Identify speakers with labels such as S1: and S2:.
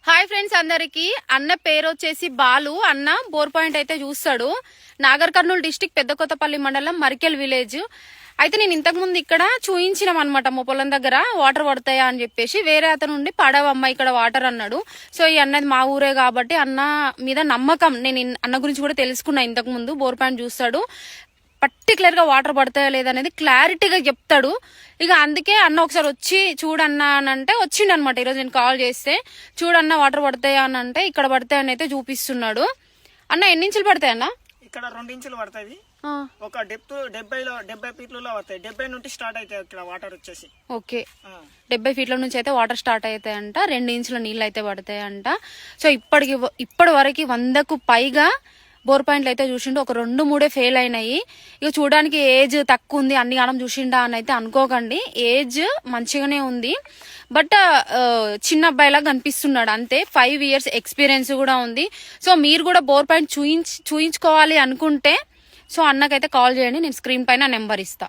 S1: Hi friends అందరికి. అన్న పేరు వచ్చేసి బాలు. అన్న బోర్ పాయింట్ అయితే చూస్తాడు. నాగర్ కర్నూలు డిస్టిక్ పెద్దకొత్తపల్లి మండలం మరికెల్ విలేజ్. అయితే నేను ఇంతకు ముందు ఇక్కడ చూయించినాం అనమాట, మా పొలం దగ్గర వాటర్ పడతాయా అని చెప్పేసి. వేరే అతను ఉండి పడవమ్మ ఇక్కడ వాటర్ అన్నాడు. సో ఈ అన్నది మా ఊరే కాబట్టి అన్న మీద నమ్మకం. నేను అన్న గురించి కూడా తెలుసుకున్నా ఇంతకు ముందు. బోర్ పాయింట్ చూస్తాడు, పర్టికులర్ గా వాటర్ పడతాయా లేదనేది క్లారిటీగా చెప్తాడు. ఇక అందుకే అన్న ఒకసారి వచ్చి చూడన్నా అని అంటే వచ్చిండు అనమాట. ఈరోజు నేను కాల్ చేస్తే చూడన్నా వాటర్ పడతాయా అని అంటే ఇక్కడ పడతాయని అయితే చూపిస్తున్నాడు. అన్న ఎన్ని ఇంచులు పడతాయి అన్న?
S2: ఇక్కడ 2 ఇంచులు పడతాయి. ఒక డెప్త్ 70 ఫీట్లలో పడతాయి. 70 నుండి స్టార్ట్ అవుతాయి ఇక్కడ వాటర్ వచ్చేసి.
S1: ఓకే, 70 ఫీట్ల నుంచి అయితే వాటర్ స్టార్ట్ అవుతాయంట. 2 ఇంచుల నీళ్ళు అయితే పడతాయంట. సో ఇప్పటి వరకు 100కు పైగా బోర్ పాయింట్లు అయితే చూసిండు. ఒక 2-3 ఫెయిల్ అయినాయి. ఇక చూడడానికి ఏజ్ తక్కువ ఉంది, అన్ని కాలం చూసిండా అని అయితే అనుకోకండి. ఏజ్ మంచిగానే ఉంది, బట్ చిన్న అబ్బాయిలా కనిపిస్తున్నాడు అంతే. 5 ఇయర్స్ ఎక్స్పీరియన్స్ కూడా ఉంది. సో మీరు కూడా బోర్ పాయింట్ చూయించుకోవాలి అనుకుంటే సో అన్నకైతే కాల్ చేయండి. నేను స్క్రీన్ పైన నెంబర్ ఇస్తా.